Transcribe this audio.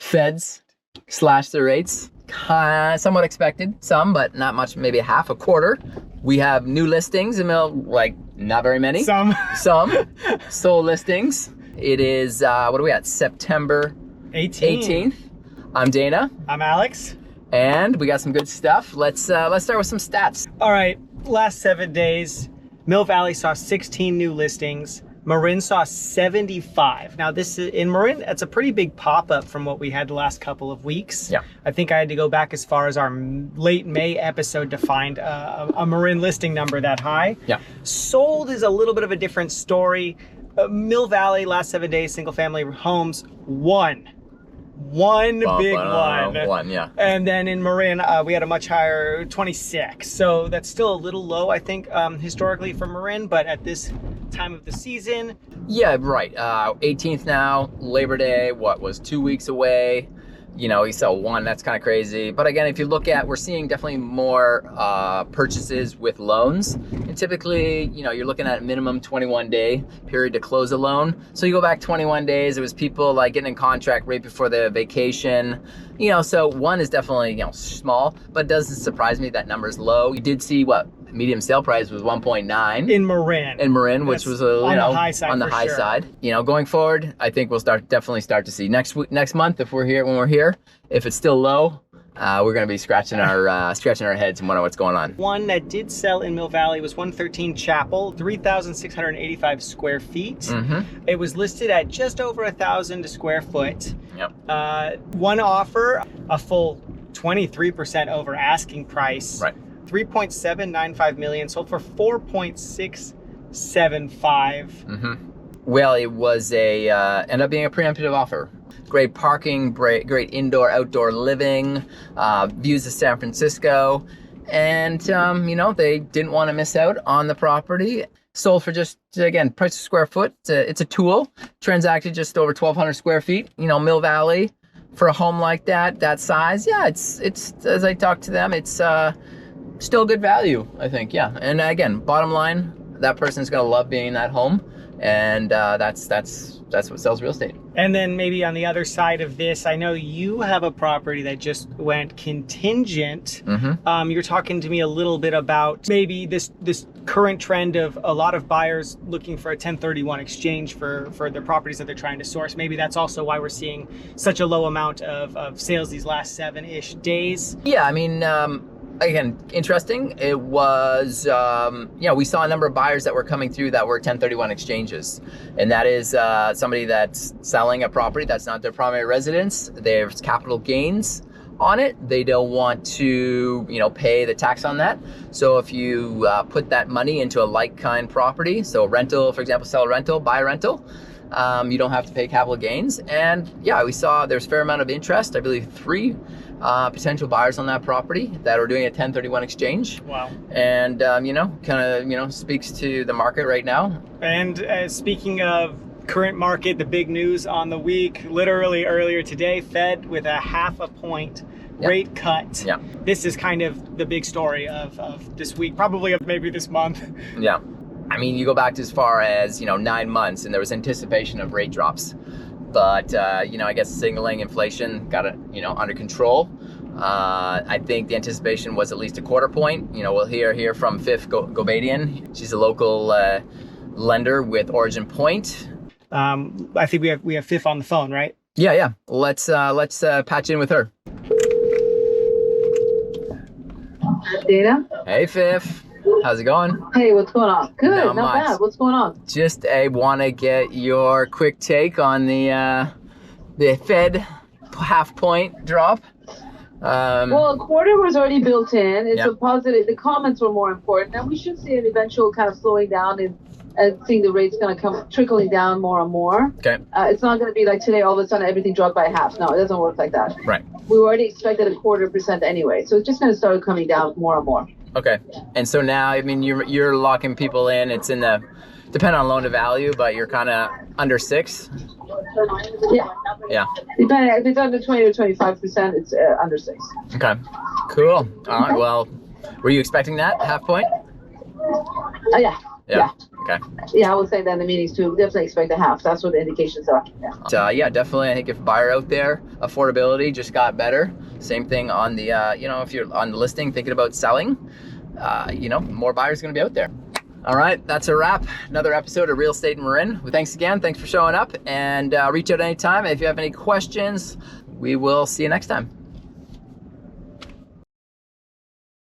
Feds slashed their rates. Somewhat expected, some, but not much, maybe a quarter. We have new listings, like not very many. Some sold listings. It is, what are we at? September 18th. I'm Dana. I'm Alex. And we got some good stuff. Let's start with some stats. All right, last 7 days, Mill Valley saw 16 new listings. Marin saw 75. Now this is, in Marin, that's a pretty big pop up from what we had the last couple of weeks. Yeah. I think I had to go back as far as our late May episode to find a Marin listing number that high. Yeah. Sold is a little bit of a different story. Mill Valley, last 7 days, single family homes, one big one. Yeah. And then in Marin, we had a much higher 26. So that's still a little low, I think, historically for Marin, but at this time of the season. Yeah, right. 18th now, Labor Day, what was 2 weeks away? You know, you sell one, that's kind of crazy. But again, if you look at, we're seeing definitely more purchases with loans. And typically, you know, you're looking at a minimum 21-day period to close a loan. So you go back 21 days, it was people like getting in contract right before the vacation. You know, so one is definitely, you know, small, but it doesn't surprise me that number is low. You did see what medium sale price was 1.9 in Marin, which was on the high side. You know, going forward, I think we'll definitely start to see next month if when we're here. If it's still low, we're going to be scratching our heads and wondering what's going on. One that did sell in Mill Valley was 113 Chapel, 3,685 square feet. Mm-hmm. It was listed at just over 1,000 a square foot. Yep. One offer, a full 23% over asking price. Right. 3.795 million, sold for 4.675. Mm-hmm. Well, it was ended up being a preemptive offer. Great parking, great indoor, outdoor living, views of San Francisco. And, you know, they didn't want to miss out on the property. Sold for just, again, price per square foot. It's a tool. Transacted just over 1,200 square feet. You know, Mill Valley, for a home like that size, yeah, it's as I talk to them, it's still good value, I think, yeah. And again, bottom line, that person's gonna love being in that home, and that's what sells real estate. And then maybe on the other side of this, I know you have a property that just went contingent. Mm-hmm. You're talking to me a little bit about maybe this current trend of a lot of buyers looking for a 1031 exchange for their properties that they're trying to source. Maybe that's also why we're seeing such a low amount of sales these last 7-ish days. Yeah, I mean, again, interesting. It was, you know, we saw a number of buyers that were coming through that were 1031 exchanges. And that is somebody that's selling a property that's not their primary residence. There's capital gains on it. They don't want to, you know, pay the tax on that. So if you put that money into a like-kind property, so rental, for example, sell a rental, buy a rental, you don't have to pay capital gains. And yeah, we saw there's a fair amount of interest. I believe 3 potential buyers on that property that are doing a 1031 exchange. Wow. And, you know, kind of, you know, speaks to the market right now. And speaking of current market, the big news on the week, literally earlier today, Fed with a 0.5 point rate cut. Yeah. This is kind of the big story of this week, probably of maybe this month. Yeah. I mean, you go back to as far as, you know, 9 months, and there was anticipation of rate drops. But, you know, I guess signaling inflation got it, you know, under control. I think the anticipation was at least a 1/4 point. You know, we'll hear from Fifth Gobadian. She's a local lender with Origin Point. I think we have Fifth on the phone, right? Yeah. Let's patch in with her. Dana? Hey, Fifth. How's it going? Hey, what's going on? Good, Not not much. bad. What's going on? Just want to get your quick take on the Fed 0.5 point drop. Well, a quarter was already built in. It's Yep. a positive. The comments were more important, and we should see an eventual kind of slowing down and seeing the rates going to come trickling down more and more. Okay. It's not going to be like today, all of a sudden everything dropped by half. No, it doesn't work like that. Right. We already expected a 1/4% anyway, so it's just going to start coming down more and more. Okay. And so now, I mean, you're locking people in. It's in the, depending on loan to value, but you're kind of under 6. Yeah. Yeah. Depending, if it's under 20 or 25%, it's under 6. Okay. Cool. All right. Well, were you expecting that 0.5 point? Yeah. Yeah. Okay. Yeah, I was saying that in the meetings too. Definitely expect a half. That's what the indications are. Yeah. Yeah, definitely. I think if a buyer out there, affordability just got better. Same thing on the, if you're on the listing thinking about selling, more buyers going to be out there. All right, that's a wrap. Another episode of Real Estate in Marin. Well, thanks again. Thanks for showing up, and reach out anytime. If you have any questions, we will see you next time.